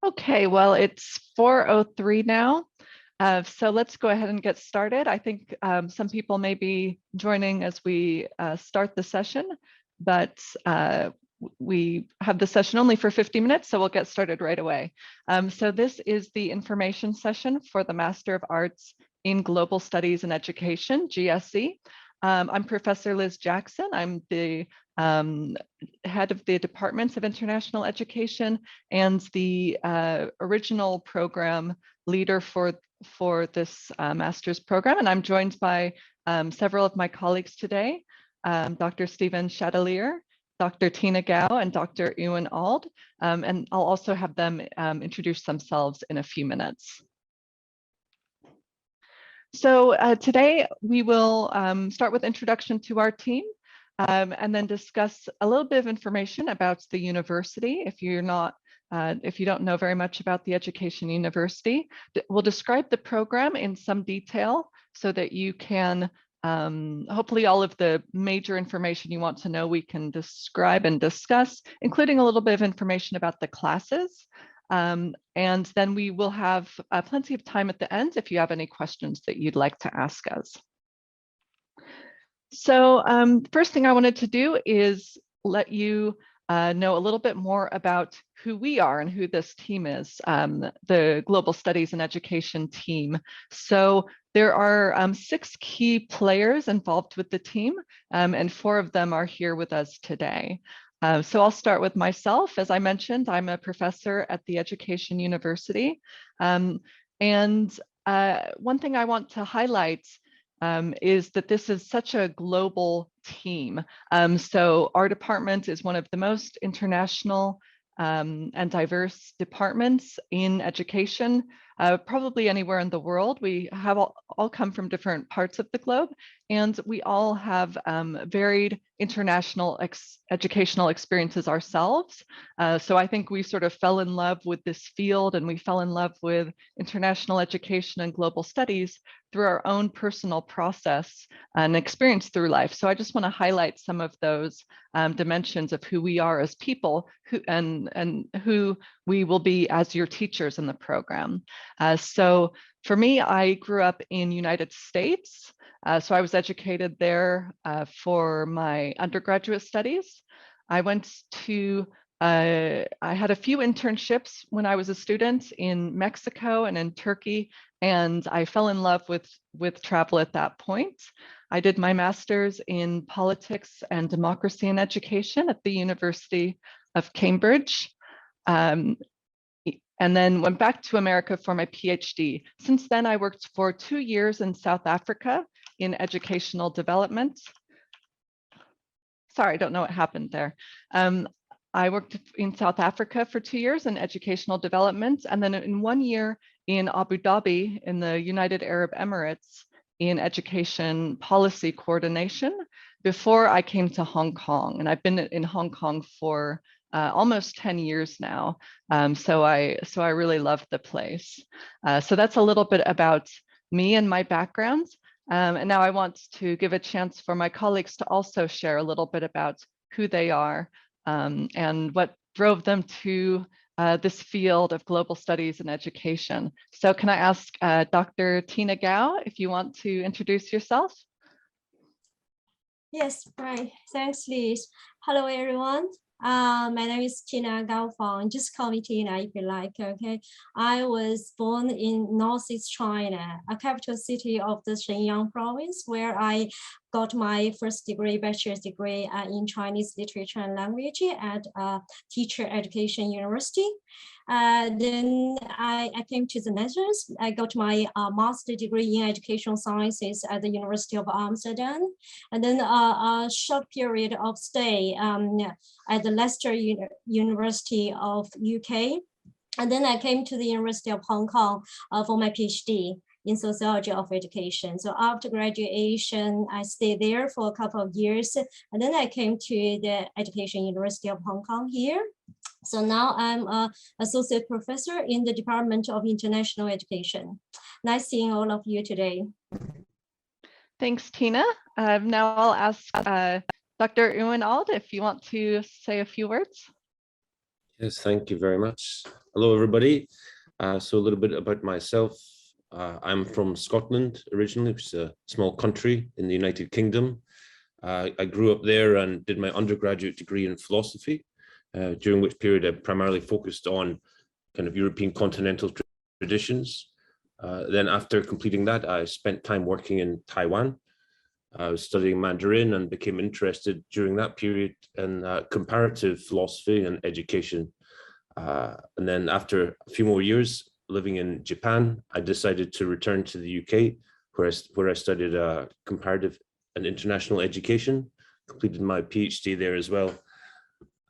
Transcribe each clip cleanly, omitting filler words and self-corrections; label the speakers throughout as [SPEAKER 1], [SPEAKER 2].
[SPEAKER 1] Okay, well, it's 4:03 now. So let's go ahead and get started. I think some people may be joining as we start the session, but we have the session only for 50 minutes, so we'll get started right away. So this is the information session for the Master of Arts in Global Studies and Education, GSE. I'm Professor Liz Jackson. I'm the head of the Departments of International Education and the original program leader for this master's program. And I'm joined by several of my colleagues today, Dr. Stephen Chatelier, Dr. Tina Gao, and Dr. Ewan Ald. And I'll also have them introduce themselves in a few minutes. So today we will start with introduction to our team and then discuss a little bit of information about the university. If you don't know very much about the Education University, we'll describe the program in some detail so that you can, hopefully all of the major information you want to know we can describe and discuss, including a little bit of information about the classes. And then we will have plenty of time at the end if you have any questions that you'd like to ask us. So first thing I wanted to do is let you know a little bit more about who we are and who this team is, the Global Studies and Education team. So there are 6 key players involved with the team, and 4 of them are here with us today. So I'll start with myself. As I mentioned, I'm a professor at the Education University. And one thing I want to highlight is that this is such a global team. So our department is one of the most international and diverse departments in education, probably anywhere in the world. We have all come from different parts of the globe, and we all have varied international educational experiences ourselves. So I think we sort of fell in love with this field, and we fell in love with international education and global studies through our own personal process and experience through life. So I just want to highlight some of those dimensions of who we are as people, and who we will be as your teachers in the program. So for me, I grew up in United States. So I was educated there for my undergraduate studies. I went to, I had a few internships when I was a student in Mexico and in Turkey, and I fell in love with travel at that point. I did my master's in politics and democracy and education at the University of Cambridge. And then went back to America for my PhD. Since then, I worked for 2 years in South Africa in educational development. Sorry, I don't know what happened there. I worked in South Africa for 2 years in educational development, and then in 1 year in Abu Dhabi in the United Arab Emirates in education policy coordination before I came to Hong Kong. And I've been in Hong Kong for almost 10 years now. So I really love the place. So that's a little bit about me and my background. And now I want to give a chance for my colleagues to also share a little bit about who they are and what drove them to this field of global studies and education. So can I ask Dr. Tina Gao if you want to introduce yourself?
[SPEAKER 2] Yes, right. Thanks, Liz. Hello, everyone. My name is Tina Gao. Just call me Tina if you like, okay? I was born in Northeast China, a capital city of the Shenyang province, where I got my first degree, bachelor's degree in Chinese literature and language at Teacher Education University. Then I came to the Netherlands. I got my master's degree in educational sciences at the University of Amsterdam. And then a short period of stay at the Leicester University of UK. And then I came to the University of Hong Kong for my PhD in sociology of education. So after graduation, I stayed there for a couple of years. And then I came to the Education University of Hong Kong here. So now I'm an associate professor in the Department of International Education. Nice seeing all of you today.
[SPEAKER 1] Thanks, Tina. Now I'll ask Dr. Ewan Ald if you want to say a few words.
[SPEAKER 3] Yes, thank you very much. Hello, everybody. So a little bit about myself. I'm from Scotland originally, which is a small country in the United Kingdom. I grew up there and did my undergraduate degree in philosophy, during which period I primarily focused on kind of European continental traditions. Then after completing that, I spent time working in Taiwan. I was studying Mandarin and became interested during that period in comparative philosophy and education. And then after a few more years living in Japan, I decided to return to the UK, where I studied comparative and international education, completed my PhD there as well.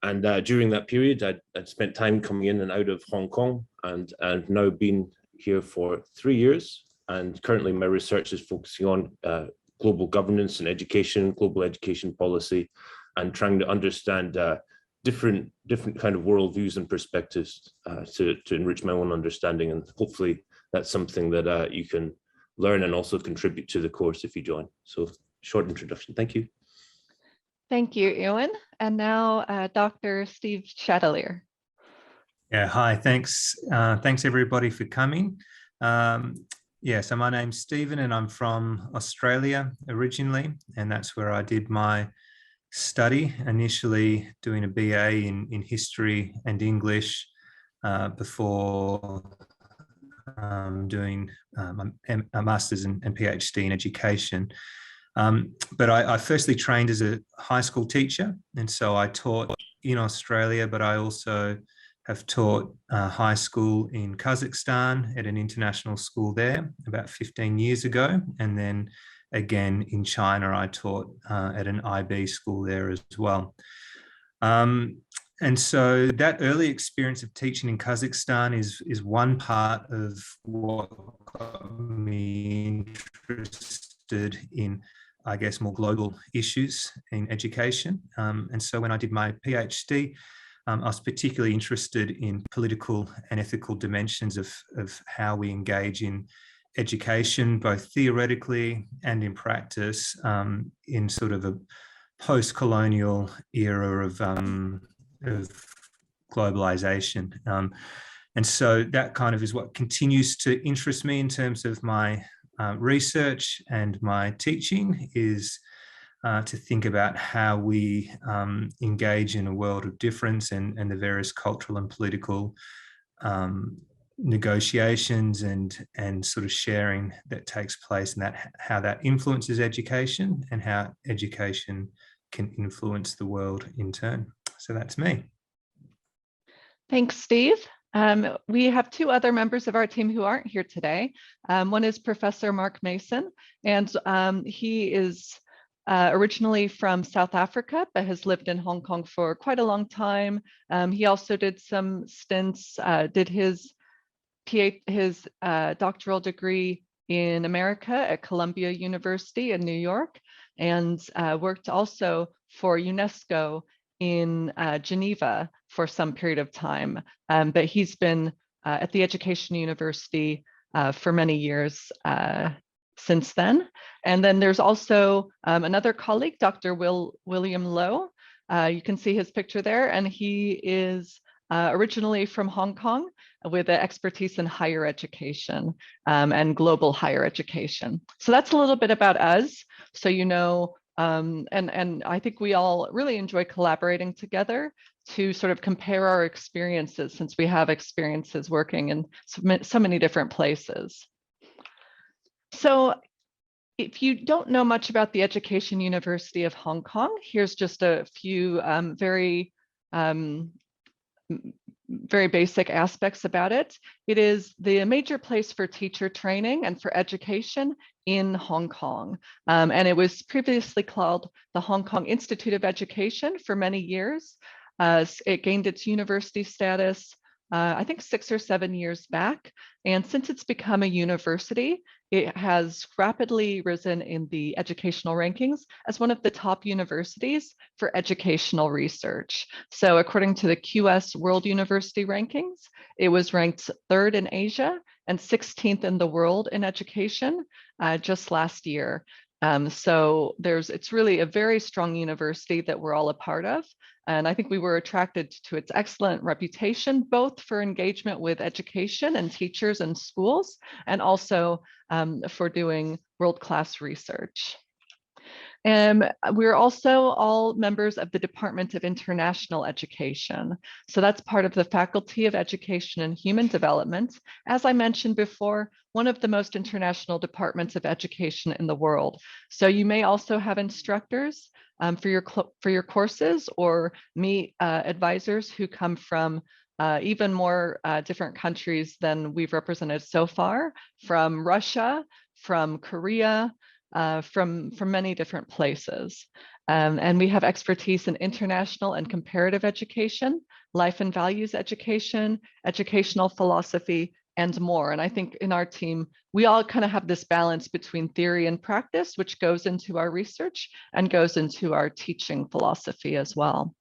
[SPEAKER 3] And during that period, I'd spent time coming in and out of Hong Kong, and I've now been here for 3 years. And currently my research is focusing on global governance and education, global education policy, and trying to understand different kind of worldviews and perspectives to enrich my own understanding. And hopefully that's something that you can learn and also contribute to the course if you join. So short introduction. Thank you.
[SPEAKER 1] Thank you, Ewan. And now Dr. Steve Chatelier.
[SPEAKER 4] Yeah, hi, thanks. Thanks everybody for coming. So my name's Stephen and I'm from Australia originally, and that's where I did my study, initially doing a BA in history and English before doing a master's and PhD in education. But I firstly trained as a high school teacher, and so I taught in Australia, but I also have taught high school in Kazakhstan at an international school there about 15 years ago. And then again in China, I taught at an IB school there as well. And so that early experience of teaching in Kazakhstan is one part of what got me interested in, I guess, more global issues in education. And so when I did my PhD, I was particularly interested in political and ethical dimensions of how we engage in education, both theoretically and in practice, in sort of a post-colonial era of globalization. And so that kind of is what continues to interest me in terms of my research and my teaching, is to think about how we engage in a world of difference and the various cultural and political negotiations and sort of sharing that takes place, and that how that influences education and how education can influence the world in turn. So that's me.
[SPEAKER 1] Thanks, Steve. We have two other members of our team who aren't here today. One is Professor Mark Mason, and he is originally from South Africa, but has lived in Hong Kong for quite a long time. He also did some stints, did his doctoral degree in America at Columbia University in New York, and worked also for UNESCO in Geneva for some period of time. But he's been at the Education University for many years since then. And then there's also another colleague, Dr. William Lowe. You can see his picture there, and he is originally from Hong Kong with an expertise in higher education and global higher education. So that's a little bit about us. So you know, and I think we all really enjoy collaborating together to sort of compare our experiences, since we have experiences working in so many different places. So if you don't know much about the Education University of Hong Kong, here's just a few very basic aspects about it. It is the major place for teacher training and for education in Hong Kong. And it was previously called the Hong Kong Institute of Education for many years. It gained its university status, I think 6 or 7 years back. And since it's become a university, it has rapidly risen in the educational rankings as one of the top universities for educational research. So according to the QS World University Rankings, it was ranked 3rd in Asia and 16th in the world in education just last year. So it's really a very strong university that we're all a part of. And I think we were attracted to its excellent reputation, both for engagement with education and teachers and schools, and also for doing world-class research. We're also all members of the Department of International Education. So that's part of the Faculty of Education and Human Development. As I mentioned before, one of the most international departments of education in the world. So you may also have instructors for your courses, or meet advisors who come from even more different countries than we've represented so far, from Russia, from Korea, from many different places. And we have expertise in international and comparative education, life and values education, educational philosophy, and more. And I think in our team, we all kind of have this balance between theory and practice, which goes into our research and goes into our teaching philosophy as well.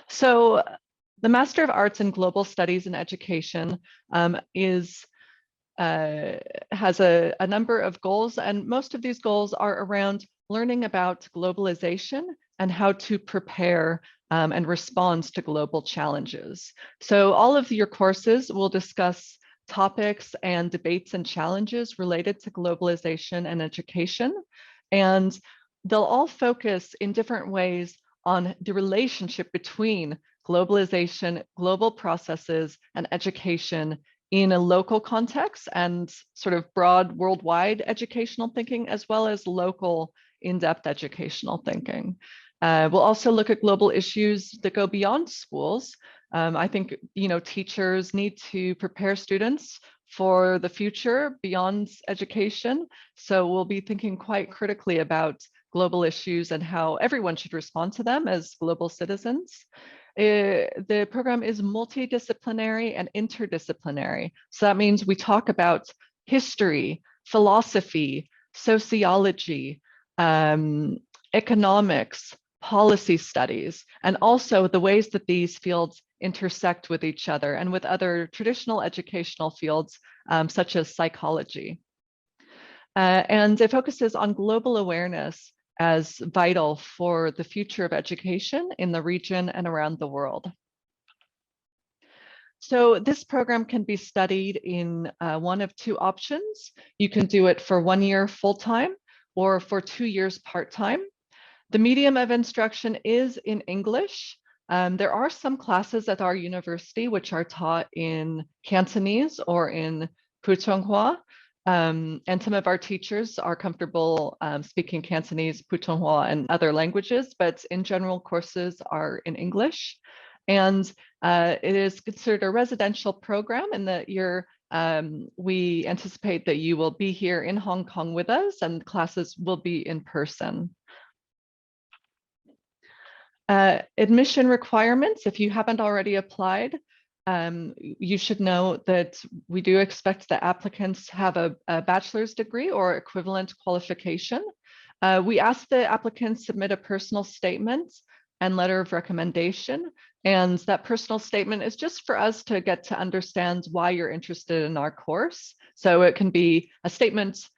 [SPEAKER 1] So the Master of Arts in Global Studies in Education has a number of goals, and most of these goals are around learning about globalization and how to prepare and respond to global challenges. So all of your courses will discuss topics and debates and challenges related to globalization and education, and they'll all focus in different ways on the relationship between globalization, global processes, and education in a local context, and sort of broad worldwide educational thinking, as well as local in-depth educational thinking. We'll also look at global issues that go beyond schools. I think teachers need to prepare students for the future beyond education. So we'll be thinking quite critically about global issues and how everyone should respond to them as global citizens. The program is multidisciplinary and interdisciplinary. So that means we talk about history, philosophy, sociology, economics, policy studies, and also the ways that these fields intersect with each other and with other traditional educational fields, such as psychology. And it focuses on global awareness as vital for the future of education in the region and around the world. So this program can be studied in one of two options. You can do it for 1 year full-time or for 2 years part-time. The medium of instruction is in English. There are some classes at our university which are taught in Cantonese or in Putonghua. And some of our teachers are comfortable speaking Cantonese, Putonghua, and other languages, but in general, courses are in English. And it is considered a residential program in that we anticipate that you will be here in Hong Kong with us, and classes will be in person. Admission requirements, if you haven't already applied, you should know that we do expect that applicants have a bachelor's degree or equivalent qualification. We ask the applicants submit a personal statement and letter of recommendation. And that personal statement is just for us to get to understand why you're interested in our course. So it can be a statement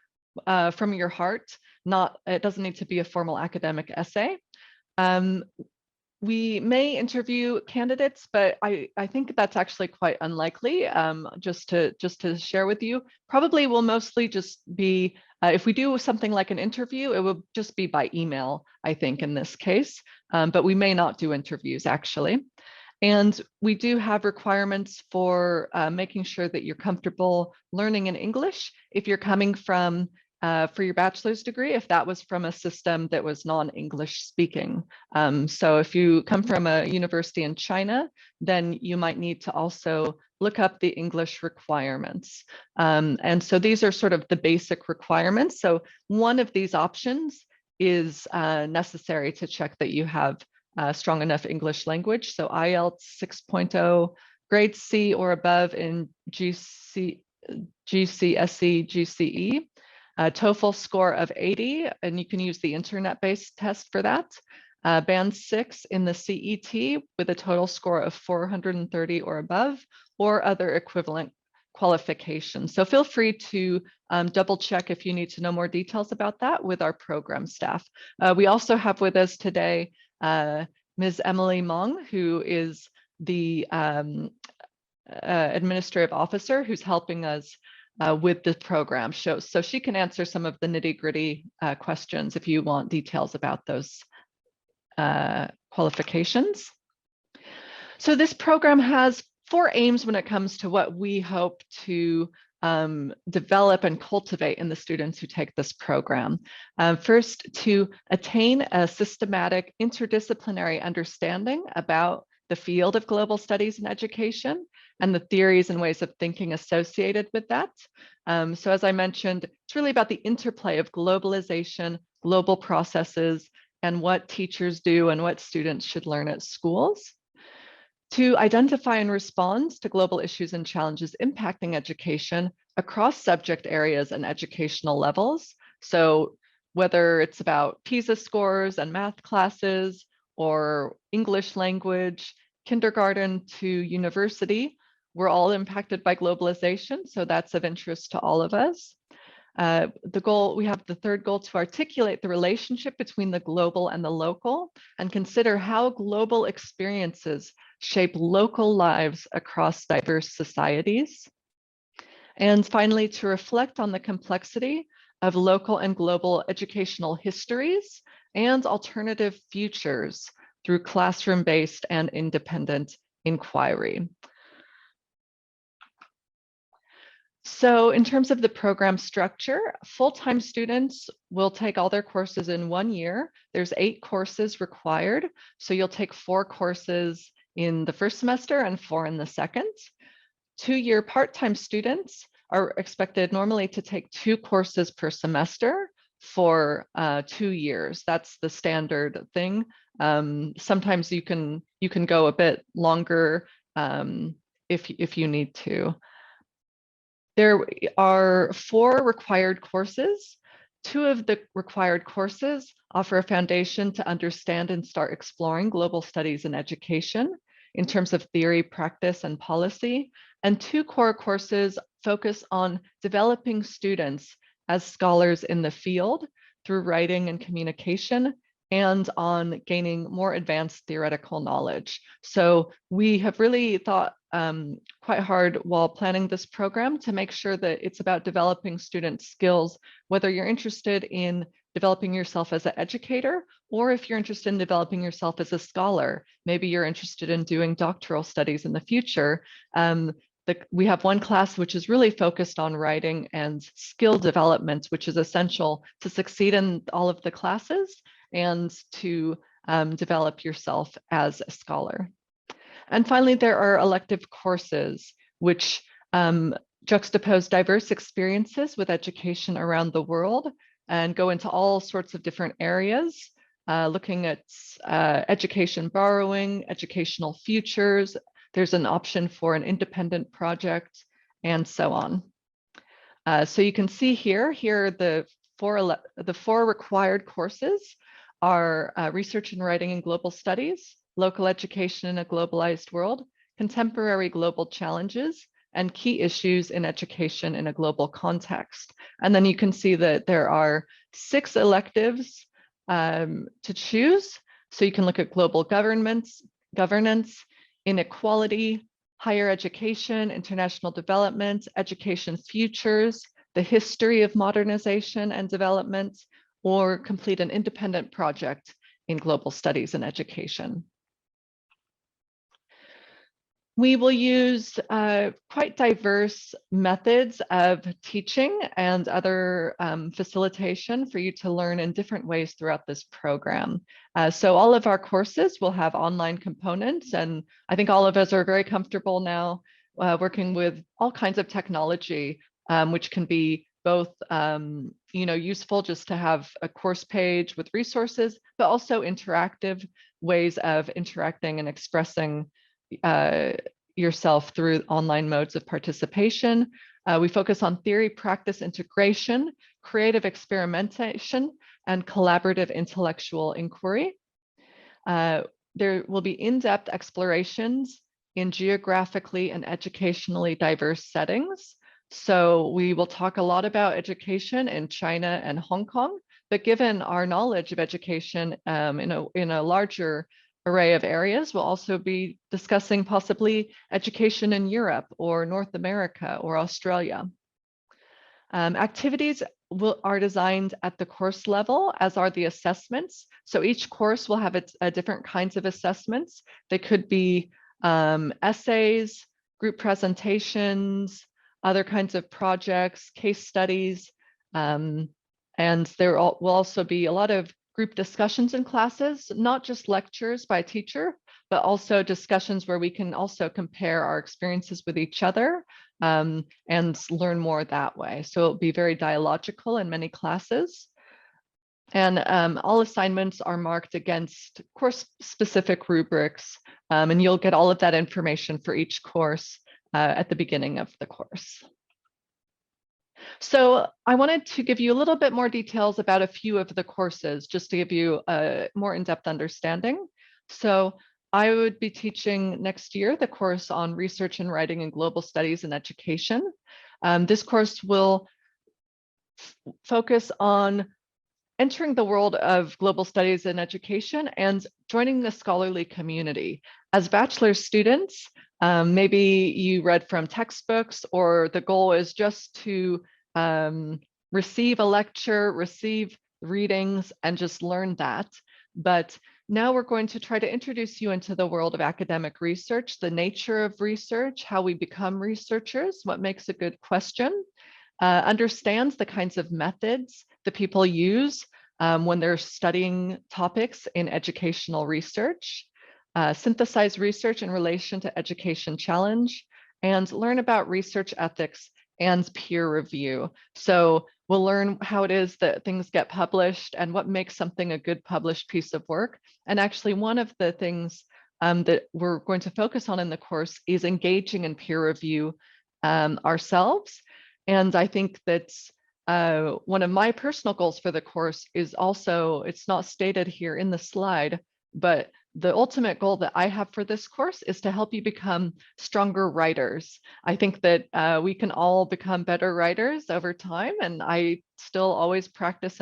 [SPEAKER 1] from your heart, it doesn't need to be a formal academic essay. We may interview candidates, but I think that's actually quite unlikely. Just to share with you, probably will mostly just be, if we do something like an interview, it will just be by email, I think, in this case, but we may not do interviews actually. And we do have requirements for making sure that you're comfortable learning in English. If you're coming from for your bachelor's degree, if that was from a system that was non-English speaking. So if you come from a university in China, then you might need to also look up the English requirements. And so these are sort of the basic requirements. So one of these options is necessary to check that you have strong enough English language. So IELTS 6.0, grade C or above in GCSE, GCE. TOEFL score of 80, and you can use the internet-based test for that. Band 6 in the CET with a total score of 430 or above, or other equivalent qualifications. So feel free to double check if you need to know more details about that with our program staff. We also have with us today Ms. Emily Mong, who is the administrative officer who's helping us with the program. So she can answer some of the nitty-gritty questions if you want details about those qualifications. So this program has 4 aims when it comes to what we hope to develop and cultivate in the students who take this program. First, to attain a systematic interdisciplinary understanding about the field of global studies and education and the theories and ways of thinking associated with that. So as I mentioned, it's really about the interplay of globalization, global processes, and what teachers do and what students should learn at schools. To identify and respond to global issues and challenges impacting education across subject areas and educational levels. So whether it's about PISA scores and math classes, or English language, kindergarten to university, we're all impacted by globalization, so that's of interest to all of us. We have the third goal to articulate the relationship between the global and the local and consider how global experiences shape local lives across diverse societies. And finally, to reflect on the complexity of local and global educational histories and alternative futures through classroom-based and independent inquiry. So in terms of the program structure, full-time students will take all their courses in 1 year. There's 8 courses required. So you'll take 4 courses in the first semester and 4 in the second. 2-year part-time students are expected normally to take 2 courses per semester for 2 years. That's the standard thing. Sometimes you can go a bit longer if you need to. There are 4 required courses. 2 of the required courses offer a foundation to understand and start exploring global studies and education in terms of theory, practice, and policy. And 2 core courses focus on developing students as scholars in the field through writing and communication, and on gaining more advanced theoretical knowledge. So we have really thought quite hard while planning this program to make sure that it's about developing student skills, whether you're interested in developing yourself as an educator, or if you're interested in developing yourself as a scholar. Maybe you're interested in doing doctoral studies in the future. We have one class which is really focused on writing and skill development, which is essential to succeed in all of the classes and to develop yourself as a scholar. And finally, there are elective courses which juxtapose diverse experiences with education around the world and go into all sorts of different areas, looking at education borrowing, educational futures. There's an option for an independent project, and so on. So you can see here the 4 required courses are research and writing in global studies, local education in a globalized world, contemporary global challenges, and key issues in education in a global context. And then you can see that there are 6 electives to choose. So you can look at global governance, inequality, higher education, international development, education futures, the history of modernization and development, or complete an independent project in global studies and education. We will use quite diverse methods of teaching and other facilitation for you to learn in different ways throughout this program. So all of our courses will have online components, and I think all of us are very comfortable now working with all kinds of technology, which can be both useful just to have a course page with resources, but also interactive ways of interacting and expressing yourself through online modes of participation. We focus on theory, practice, integration, creative experimentation, and collaborative intellectual inquiry. There will be in-depth explorations in geographically and educationally diverse settings. So we will talk a lot about education in China and Hong Kong, but given our knowledge of education in a larger array of areas, we'll also be discussing possibly education in Europe or North America or Australia. Activities are designed at the course level, as are the assessments. So each course will have different kinds of assessments. They could be essays, group presentations, other kinds of projects, case studies, and there will also be a lot of group discussions in classes, not just lectures by a teacher, but also discussions where we can also compare our experiences with each other and learn more that way. So it'll be very dialogical in many classes. And all assignments are marked against course-specific rubrics, and you'll get all of that information for each course at the beginning of the course. So I wanted to give you a little bit more details about a few of the courses, just to give you a more in-depth understanding. So I would be teaching next year the course on research and writing in global studies and education. This course will focus on entering the world of global studies and education and joining the scholarly community. As bachelor students, maybe you read from textbooks, or the goal is just to receive a lecture, receive readings, and just learn that. But now we're going to try to introduce you into the world of academic research, the nature of research, how we become researchers, what makes a good question, understands the kinds of methods that people use when they're studying topics in educational research, synthesize research in relation to education challenge, and learn about research ethics and peer review. So we'll learn how it is that things get published and what makes something a good published piece of work. And actually, one of the things that we're going to focus on in the course is engaging in peer review ourselves. And I think that one of my personal goals for the course is also, it's not stated here in the slide, but the ultimate goal that I have for this course is to help you become stronger writers. I think that we can all become better writers over time, and I still always practice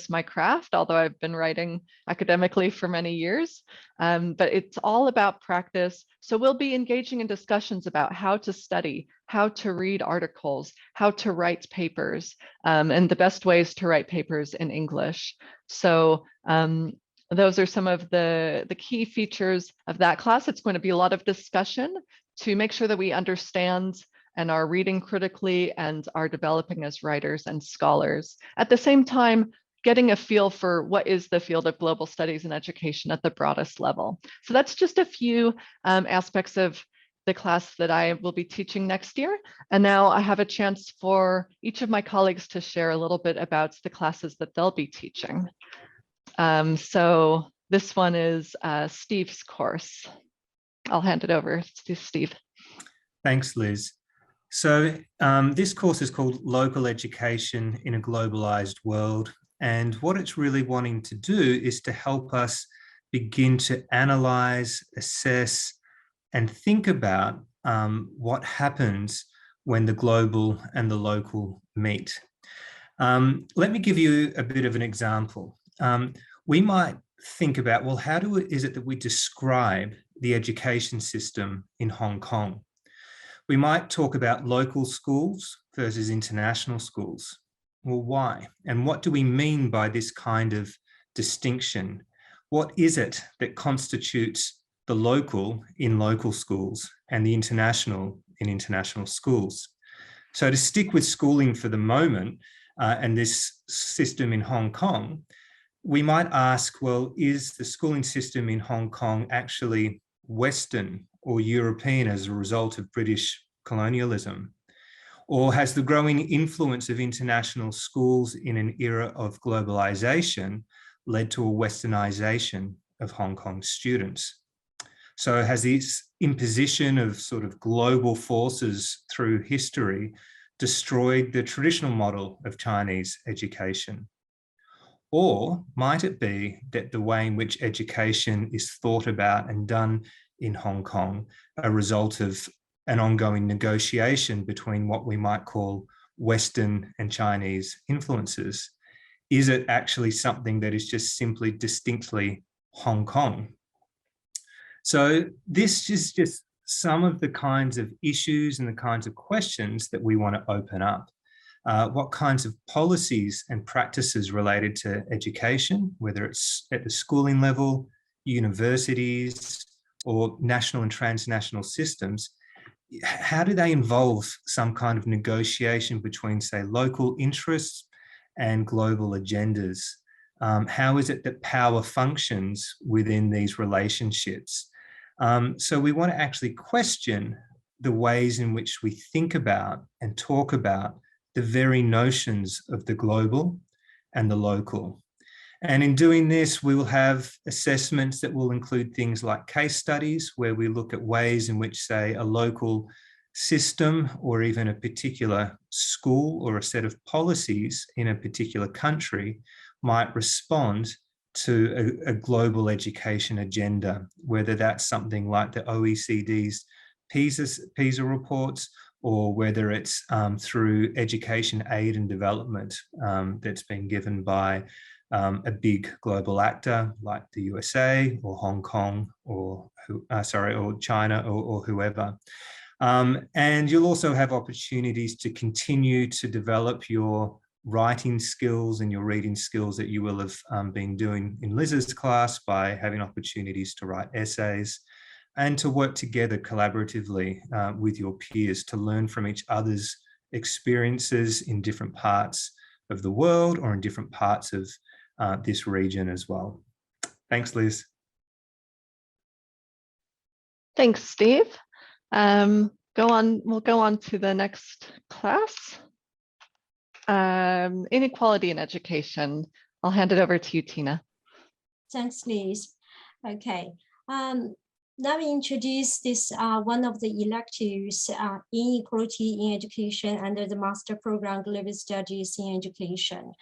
[SPEAKER 1] my craft, although I've been writing academically for many years. But it's all about practice. So we'll be engaging in discussions about how to study, how to read articles, how to write papers, and the best ways to write papers in English. So those are some of the key features of that class. It's going to be a lot of discussion to make sure that we understand and are reading critically and are developing as writers and scholars. At the same time, getting a feel for what is the field of global studies and education at the broadest level. So that's just a few aspects of the class that I will be teaching next year. And now I have a chance for each of my colleagues to share a little bit about the classes that they'll be teaching. So this one is Steve's course. I'll hand it over to Steve.
[SPEAKER 4] Thanks, Liz. So this course is called Local Education in a Globalized World. And what it's really wanting to do is to help us begin to analyze, assess, and think about what happens when the global and the local meet. Let me give you a bit of an example. We might think about, well, how is it that we describe the education system in Hong Kong? We might talk about local schools versus international schools. Well, why? And what do we mean by this kind of distinction? What is it that constitutes the local in local schools and the international in international schools? So to stick with schooling for the moment and this system in Hong Kong, we might ask, well, is the schooling system in Hong Kong actually Western or European as a result of British colonialism? Or has the growing influence of international schools in an era of globalization led to a westernization of Hong Kong students? So has this imposition of sort of global forces through history destroyed the traditional model of Chinese education? Or might it be that the way in which education is thought about and done in Hong Kong a result of an ongoing negotiation between what we might call Western and Chinese influences? Is it actually something that is just simply distinctly Hong Kong? So this is just some of the kinds of issues and the kinds of questions that we want to open up. What kinds of policies and practices related to education, whether it's at the schooling level, universities, or national and transnational systems, how do they involve some kind of negotiation between, say, local interests and global agendas? How is it that power functions within these relationships? So we want to actually question the ways in which we think about and talk about the very notions of the global and the local. And in doing this, we will have assessments that will include things like case studies, where we look at ways in which, say, a local system or even a particular school or a set of policies in a particular country might respond to a global education agenda, whether that's something like the OECD's PISA reports, or whether it's through education aid and development that's been given by a big global actor like the USA or Hong Kong or China or whoever. And you'll also have opportunities to continue to develop your writing skills and your reading skills that you will have been doing in Liz's class by having opportunities to write essays and to work together collaboratively with your peers to learn from each other's experiences in different parts of the world or in different parts of this region as well. Thanks, Liz.
[SPEAKER 1] Thanks, Steve. We'll go on to the next class. Inequality in education. I'll hand it over to you, Tina.
[SPEAKER 2] Thanks, Liz. Okay. Let me introduce this one of the electives, Inequality in Education under the Master Program Global Studies in Education.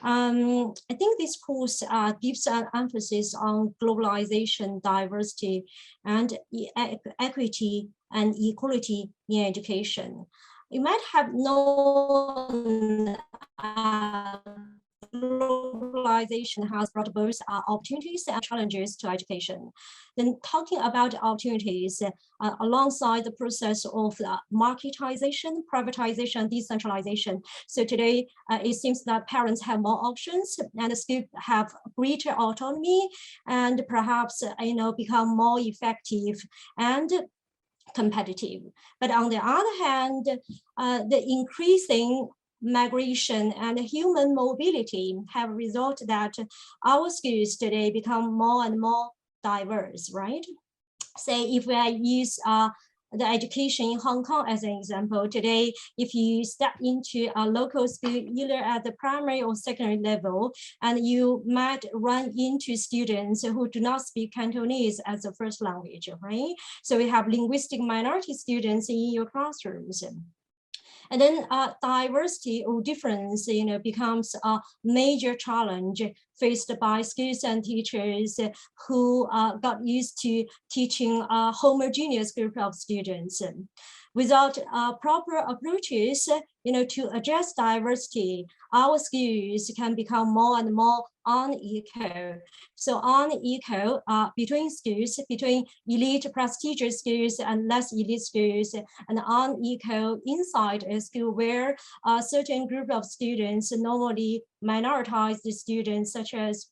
[SPEAKER 2] I think this course gives an emphasis on globalization, diversity, and equity and equality in education. You might have known globalization has brought both opportunities and challenges to education. Then talking about opportunities alongside the process of marketization, privatization, and decentralization. So today, it seems that parents have more options and the schools have greater autonomy and perhaps, become more effective and competitive. But on the other hand, the increasing migration and human mobility have resulted that our schools today become more and more diverse, right? Say if I use the education in Hong Kong as an example, today, if you step into a local school, either at the primary or secondary level, and you might run into students who do not speak Cantonese as a first language, right? So we have linguistic minority students in your classrooms. And then diversity or difference, becomes a major challenge faced by schools and teachers who got used to teaching a homogeneous group of students. Without proper approaches, to address diversity, our schools can become more and more unequal. So unequal between schools, between elite prestigious schools and less elite schools, and unequal inside a school where a certain group of students, normally minoritized students such as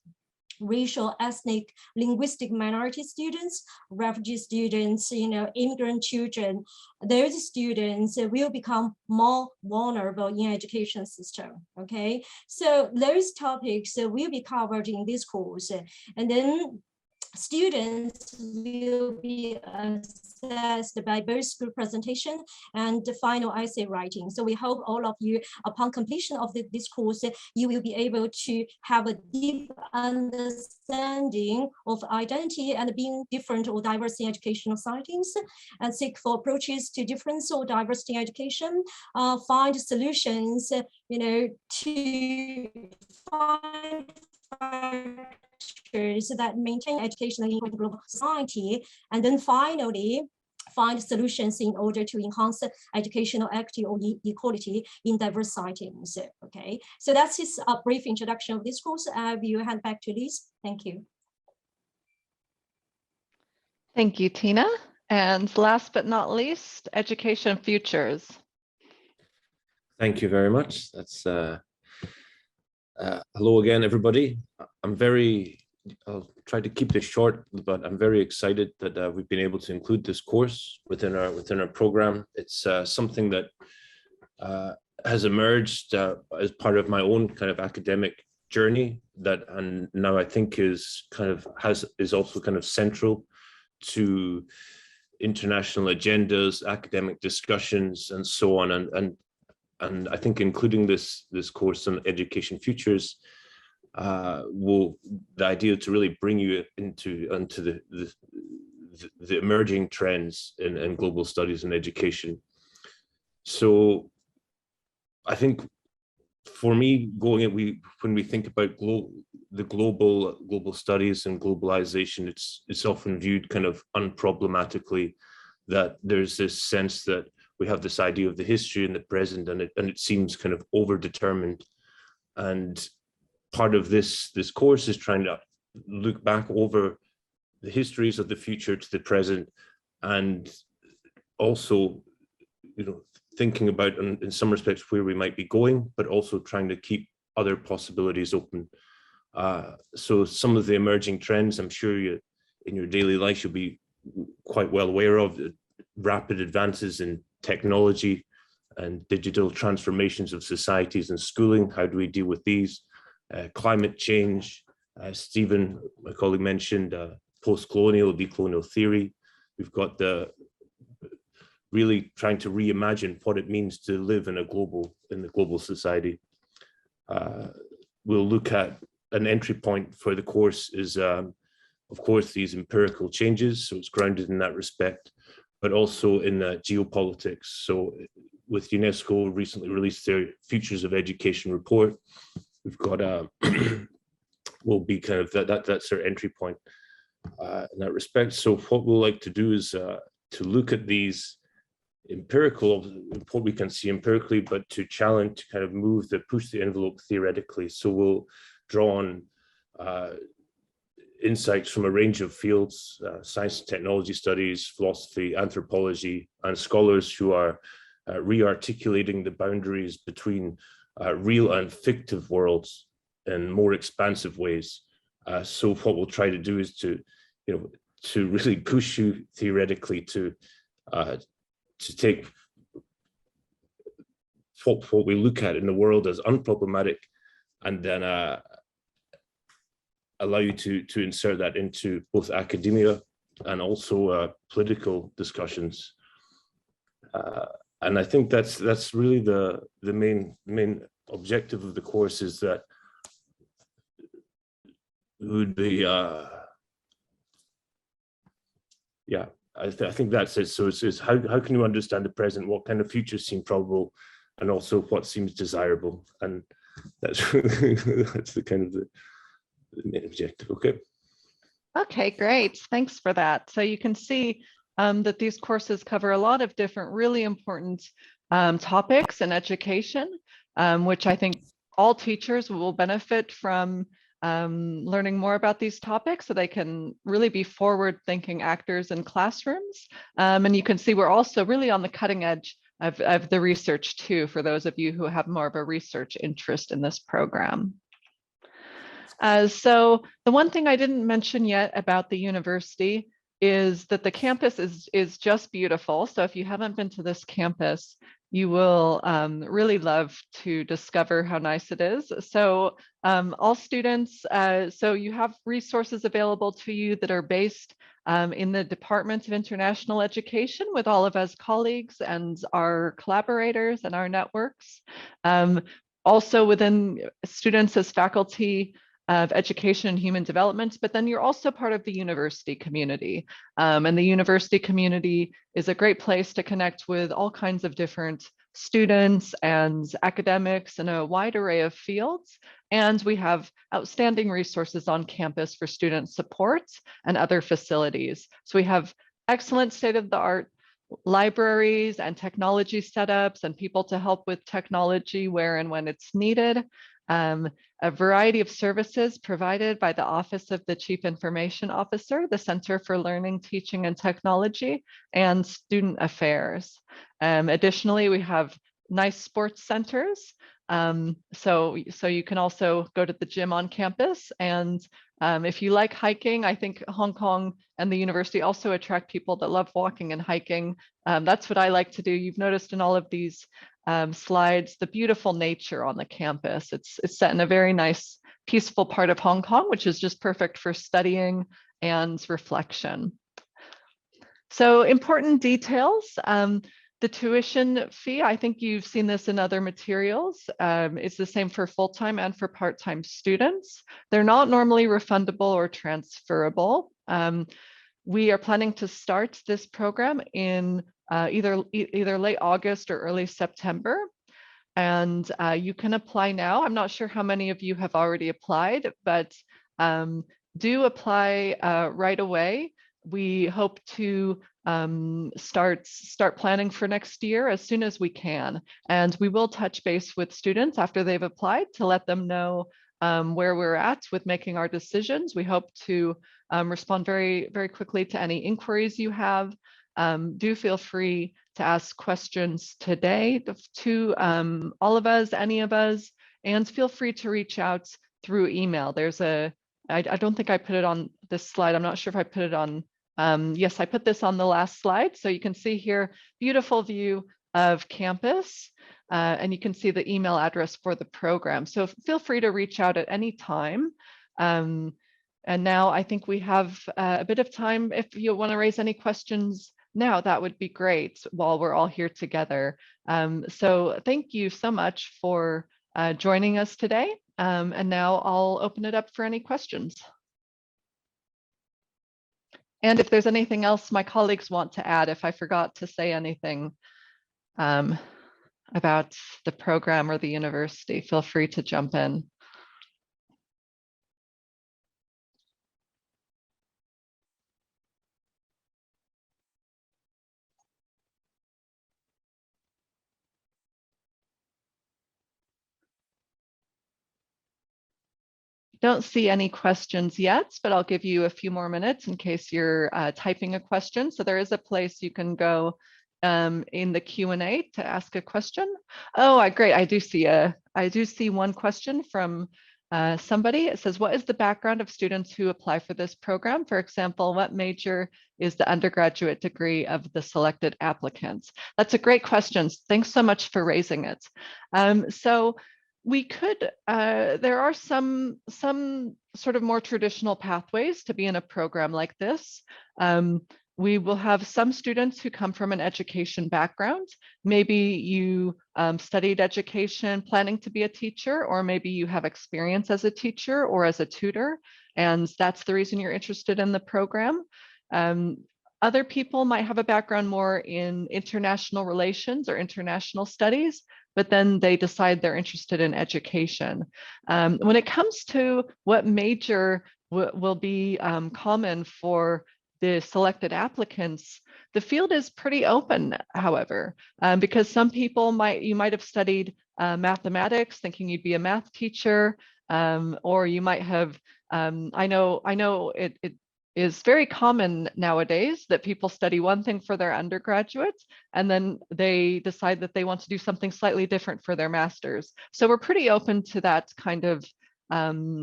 [SPEAKER 2] racial, ethnic, linguistic minority students, refugee students, immigrant children, those students will become more vulnerable in education system, okay? So those topics will be covered in this course. And then students will be assessed by both group presentation and the final essay writing. So we hope all of you, upon completion of this course, you will be able to have a deep understanding of identity and being different or diverse in educational settings, and seek for approaches to difference or diversity in education, find solutions, to find factors that maintain education in the global society, and then finally find solutions in order to enhance educational equity or equality in diverse settings. Okay, so that's his brief introduction of this course. I will hand back to Liz. Thank you.
[SPEAKER 1] Thank you, Tina. And last but not least, Education Futures.
[SPEAKER 3] Thank you very much. That's hello again, everybody. I'll try to keep this short, but I'm very excited that we've been able to include this course within our program. It's something that has emerged as part of my own kind of academic journey and now I think is also kind of central to international agendas, academic discussions, and so on. And I think including this course on Education Futures the idea to really bring you into the emerging trends in global studies and education. So I think for me, when we think about the global studies and globalization, it's often viewed kind of unproblematically, that there's this sense that we have this idea of the history and the present, and it seems kind of overdetermined. And part of this course is trying to look back over the histories of the future to the present, and also, thinking about in some respects where we might be going, but also trying to keep other possibilities open. So some of the emerging trends, I'm sure in your daily life you'll be quite well aware of: rapid advances in technology and digital transformations of societies and schooling. How do we deal with these? Climate change, Stephen, my colleague, mentioned post-colonial, decolonial theory. We've got really trying to reimagine what it means to live in the global society. We'll look at an entry point for the course is, of course, these empirical changes. So it's grounded in that respect, but also in geopolitics. So with UNESCO recently released their Futures of Education report, we've got will be kind of that's our entry point in that respect. So what we'll like to do is to look at these what we can see empirically, but to challenge, to kind of push the envelope theoretically. So we'll draw on insights from a range of fields, science and technology studies, philosophy, anthropology, and scholars who are re-articulating the boundaries between real and fictive worlds in more expansive ways. So what we'll try to do is to really push you theoretically to take what we look at in the world as unproblematic, and then allow you to insert that into both academia and also political discussions. And I think that's really the main objective of the course, is that would be I think that's it. So it's how can you understand the present, what kind of futures seem probable, and also what seems desirable. And that's really, that's the kind of the main objective.
[SPEAKER 1] Okay, great. Thanks for that. So you can see that these courses cover a lot of different really important topics in education, which I think all teachers will benefit from learning more about these topics, so they can really be forward-thinking actors in classrooms. And you can see we're also really on the cutting edge of the research too, for those of you who have more of a research interest in this program. So the one thing I didn't mention yet about the university is that the campus is just beautiful. So if you haven't been to this campus, you will really love to discover how nice it is. So all students, so you have resources available to you that are based in the Department of International Education with all of us colleagues and our collaborators and our networks. Also within students as faculty of education and human development, but then you're also part of the university community. And the university community is a great place to connect with all kinds of different students and academics in a wide array of fields. And we have outstanding resources on campus for student support and other facilities. So we have excellent state-of-the-art libraries and technology setups and people to help with technology where and when it's needed. A variety of services provided by the Office of the Chief Information Officer, the Center for Learning, Teaching, and Technology, and Student Affairs. Additionally, we have nice sports centers. So you can also go to the gym on campus. And if you like hiking, I think Hong Kong and the university also attract people that love walking and hiking. That's what I like to do. You've noticed in all of these slides, the beautiful nature on the campus. It's set in a very nice, peaceful part of Hong Kong, which is just perfect for studying and reflection. So important details. The tuition fee, I think you've seen this in other materials. It's the same for full-time and for part-time students. They're not normally refundable or transferable. We are planning to start this program in either late August or early September. And you can apply now. I'm not sure how many of you have already applied, but do apply right away. We hope to start planning for next year as soon as we can. And we will touch base with students after they've applied to let them know where we're at with making our decisions. We hope to respond very, very quickly to any inquiries you have. Do feel free to ask questions today to all of us, any of us, and feel free to reach out through email. There's I don't think I put it on this slide. I'm not sure if I put it on. Yes, I put this on the last slide. So you can see here, beautiful view of campus, and you can see the email address for the program. So feel free to reach out at any time. And now I think we have a bit of time. If you want to raise any questions now, that would be great while we're all here together. So thank you so much for joining us today. And now I'll open it up for any questions. And if there's anything else my colleagues want to add, if I forgot to say anything about the program or the university, feel free to jump in. Don't see any questions yet, but I'll give you a few more minutes in case you're typing a question. So there is a place you can go in the Q&A to ask a question. Oh, great! I do see one question from somebody. It says, "What is the background of students who apply for this program? For example, what major is the undergraduate degree of the selected applicants?" That's a great question. Thanks so much for raising it. So we could, there are some sort of more traditional pathways to be in a program like this. We will have some students who come from an education background. Maybe you studied education planning to be a teacher, or maybe you have experience as a teacher or as a tutor, and that's the reason you're interested in the program. Other people might have a background more in international relations or international studies, but then they decide they're interested in education. When it comes to what major will be common for the selected applicants, the field is pretty open, however, because some people you might have studied mathematics thinking you'd be a math teacher, or you might have, I know it is very common nowadays that people study one thing for their undergraduate and then they decide that they want to do something slightly different for their master's. So we're pretty open to that kind of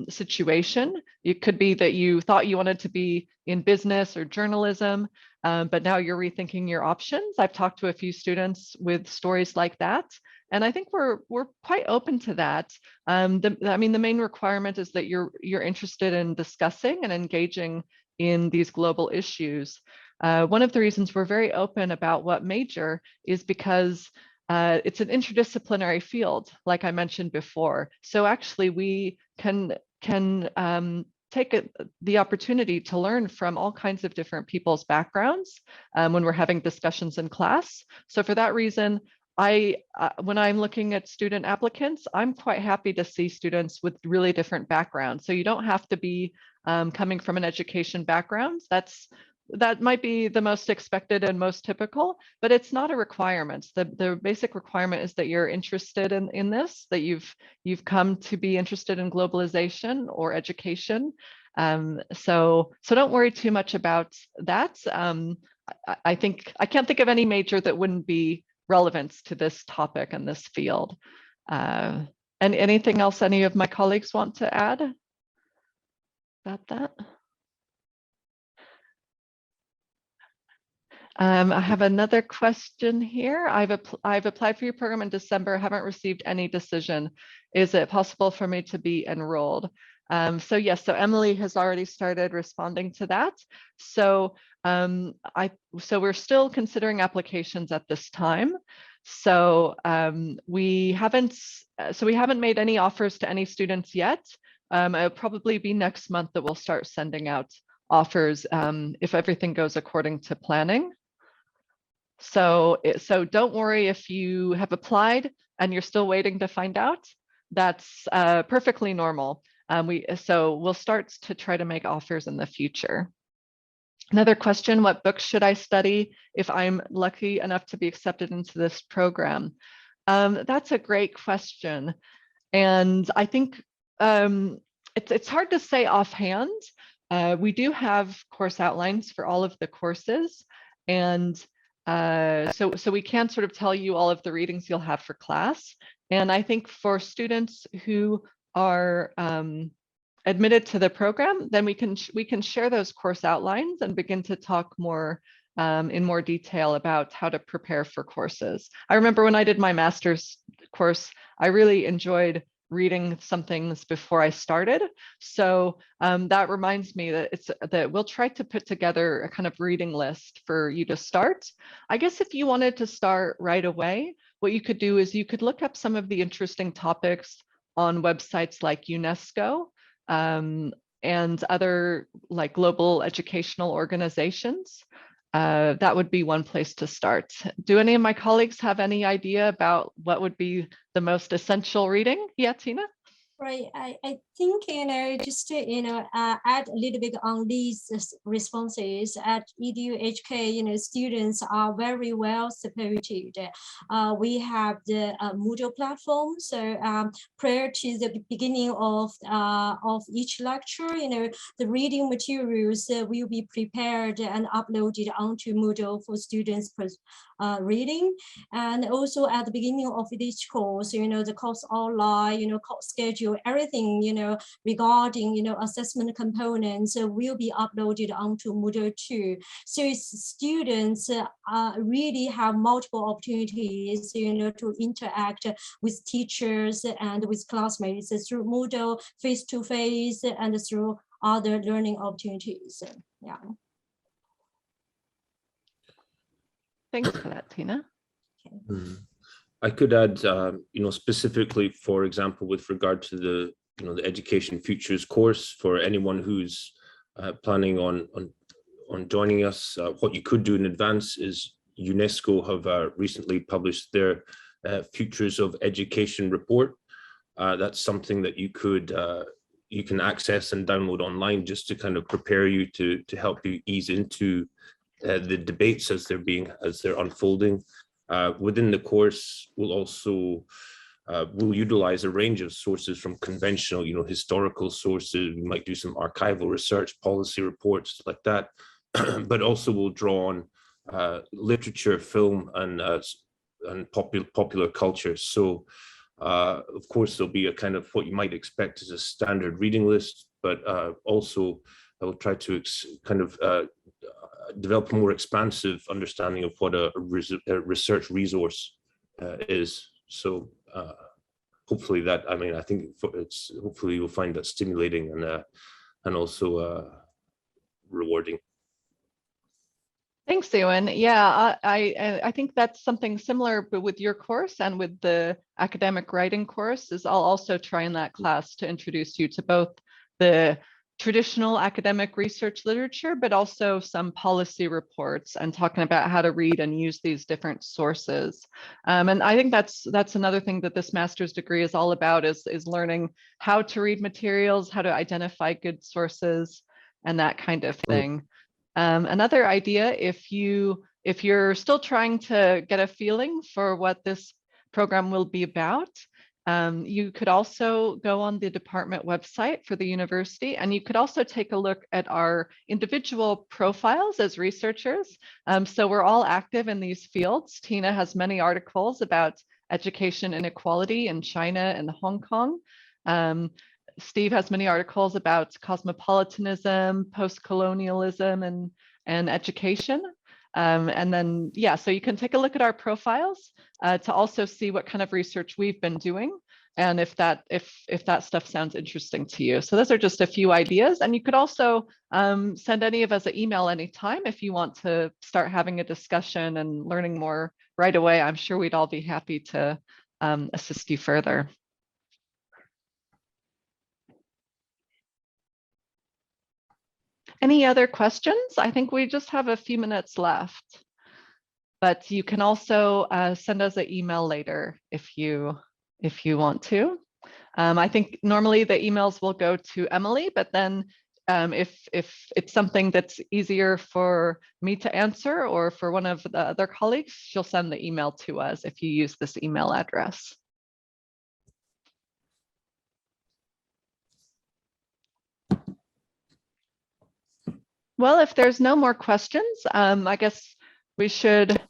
[SPEAKER 1] situation. It could be that you thought you wanted to be in business or journalism, but now you're rethinking your options. I've talked to a few students with stories like that, and I think we're quite open to that. I mean, the main requirement is that you're interested in discussing and engaging in these global issues. One of the reasons we're very open about what major is because it's an interdisciplinary field, like I mentioned before. So actually we can take the opportunity to learn from all kinds of different people's backgrounds when we're having discussions in class. So for that reason, when I'm looking at student applicants, I'm quite happy to see students with really different backgrounds. So you don't have to be coming from an education background. That might be the most expected and most typical, but it's not a requirement. The basic requirement is that you're interested in this, that you've come to be interested in globalization or education. So don't worry too much about that. I think I can't think of any major that wouldn't be relevant to this topic and this field. And anything else any of my colleagues want to add about that? I have another question here. I've applied for your program in December, haven't received any decision. Is it possible for me to be enrolled? So yes, so Emily has already started responding to that. So we're still considering applications at this time. So we haven't made any offers to any students yet. It'll probably be next month that we'll start sending out offers if everything goes according to planning. So don't worry if you have applied and you're still waiting to find out. That's perfectly normal. So we'll start to try to make offers in the future. Another question, what books should I study if I'm lucky enough to be accepted into this program? That's a great question. And I think it's hard to say offhand. We do have course outlines for all of the courses. And so we can sort of tell you all of the readings you'll have for class. And I think for students who are admitted to the program, then we can share those course outlines and begin to talk more in more detail about how to prepare for courses. I remember when I did my master's course, I really enjoyed reading some things before I started. So that reminds me that we'll try to put together a kind of reading list for you to start. I guess if you wanted to start right away, what you could do is you could look up some of the interesting topics on websites like UNESCO and other like global educational organizations. That would be one place to start. Do any of my colleagues have any idea about what would be the most essential reading? Yeah, Tina?
[SPEAKER 2] Right, I think, just to, add a little bit on these responses at EDU-HK, students are very well supported. We have the Moodle platform. So prior to the beginning of each lecture, the reading materials will be prepared and uploaded onto Moodle for students reading. And also at the beginning of each course, the course outline, course schedule, everything, regarding, assessment components will be uploaded onto Moodle too. So students really have multiple opportunities, to interact with teachers and with classmates through Moodle, face-to-face, and through other learning opportunities. Yeah.
[SPEAKER 1] Thanks for that, Tina.
[SPEAKER 2] Okay.
[SPEAKER 3] I could add, specifically, for example, with regard to the, the Education Futures course, for anyone who's planning on joining us, what you could do in advance is UNESCO have recently published their Futures of Education report. That's something that you can access and download online just to kind of prepare you to help you ease into the debates as they're unfolding. Within the course, we'll utilize a range of sources from conventional, historical sources. We might do some archival research, policy reports like that, but also we'll draw on literature, film, and popular culture. So, of course, there'll be a kind of what you might expect as a standard reading list, but also I will try to kind of develop a more expansive understanding of what a research resource is. So hopefully that, I think hopefully you'll find that stimulating and also rewarding.
[SPEAKER 1] Thanks, Ewan. Yeah, I think that's something similar, but with your course and with the academic writing course, is I'll also try in that class to introduce you to both the traditional academic research literature, but also some policy reports and talking about how to read and use these different sources. And I think that's another thing that this master's degree is all about, is learning how to read materials, how to identify good sources, and that kind of thing. Another idea, if you're still trying to get a feeling for what this program will be about, you could also go on the department website for the university, and you could also take a look at our individual profiles as researchers. So we're all active in these fields. Tina has many articles about education inequality in China and Hong Kong. Steve has many articles about cosmopolitanism, post-colonialism, and education. And then, yeah, so you can take a look at our profiles to also see what kind of research we've been doing, and if that stuff sounds interesting to you. So those are just a few ideas, and you could also send any of us an email anytime if you want to start having a discussion and learning more right away. I'm sure we'd all be happy to assist you further. Any other questions? I think we just have a few minutes left, but you can also send us an email later if you want to. I think normally the emails will go to Emily, but then if it's something that's easier for me to answer or for one of the other colleagues, she'll send the email to us if you use this email address. Well, if there's no more questions, I guess we should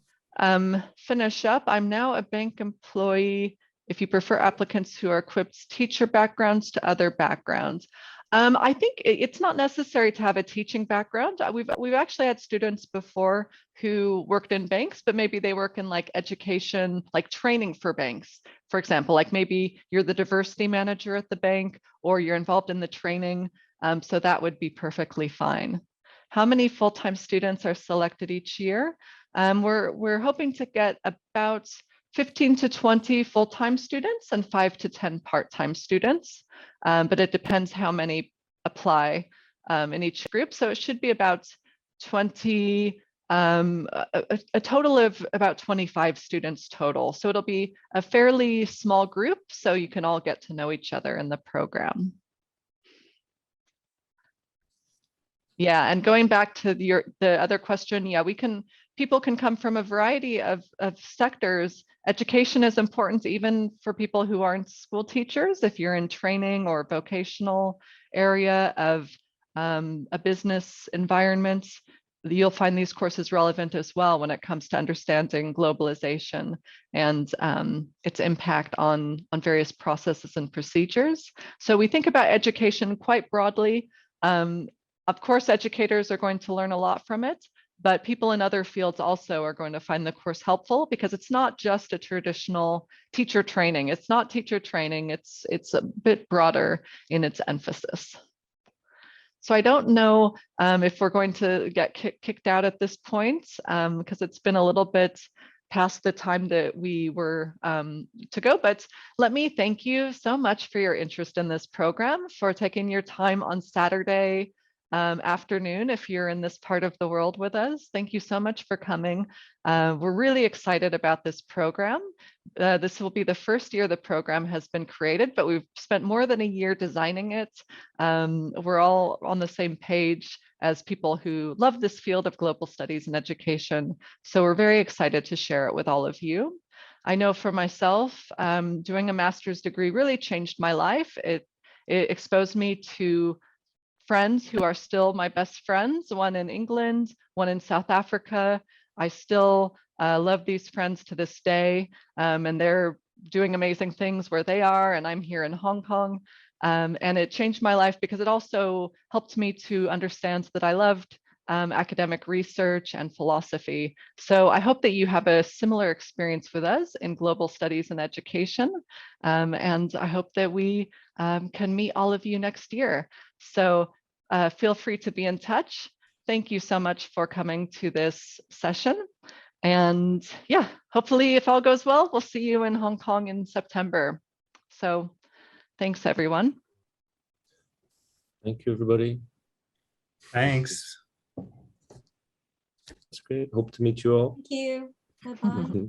[SPEAKER 1] finish up. I'm now a bank employee. If you prefer applicants who are equipped teacher backgrounds to other backgrounds. I think it's not necessary to have a teaching background. We've actually had students before who worked in banks, but maybe they work in like education, like training for banks, for example, like maybe you're the diversity manager at the bank or you're involved in the training. So that would be perfectly fine. How many full-time students are selected each year? We're hoping to get about 15 to 20 full-time students and 5 to 10 part-time students, but it depends how many apply in each group. So it should be about 20, a total of about 25 students total. So it'll be a fairly small group, so you can all get to know each other in the program. Yeah, and going back to the other question, yeah, people can come from a variety of sectors. Education is important even for people who aren't school teachers. If you're in training or vocational area of a business environment, you'll find these courses relevant as well when it comes to understanding globalization and its impact on various processes and procedures. So we think about education quite broadly. Of course, educators are going to learn a lot from it, but people in other fields also are going to find the course helpful because it's not just a traditional teacher training. It's not teacher training. It's a bit broader in its emphasis. So I don't know if we're going to get kicked out at this point because it's been a little bit past the time that we were to go, but let me thank you so much for your interest in this program, for taking your time on Saturday afternoon if you're in this part of the world with us. Thank you so much for coming. We're really excited about this program. This will be the first year the program has been created, but we've spent more than a year designing it. We're all on the same page as people who love this field of global studies and education. So we're very excited to share it with all of you. I know for myself, doing a master's degree really changed my life. It exposed me to friends who are still my best friends, one in England, one in South Africa. I still love these friends to this day, and they're doing amazing things where they are, and I'm here in Hong Kong. And it changed my life because it also helped me to understand that I loved academic research and philosophy. So I hope that you have a similar experience with us in global studies and education. And I hope that we can meet all of you next year. So feel free to be in touch. Thank you so much for coming to this session. And yeah, hopefully if all goes well, we'll see you in Hong Kong in September. So thanks everyone.
[SPEAKER 3] Thank you, everybody.
[SPEAKER 4] Thanks.
[SPEAKER 3] That's great. Hope to meet you all.
[SPEAKER 2] Thank you. Bye-bye.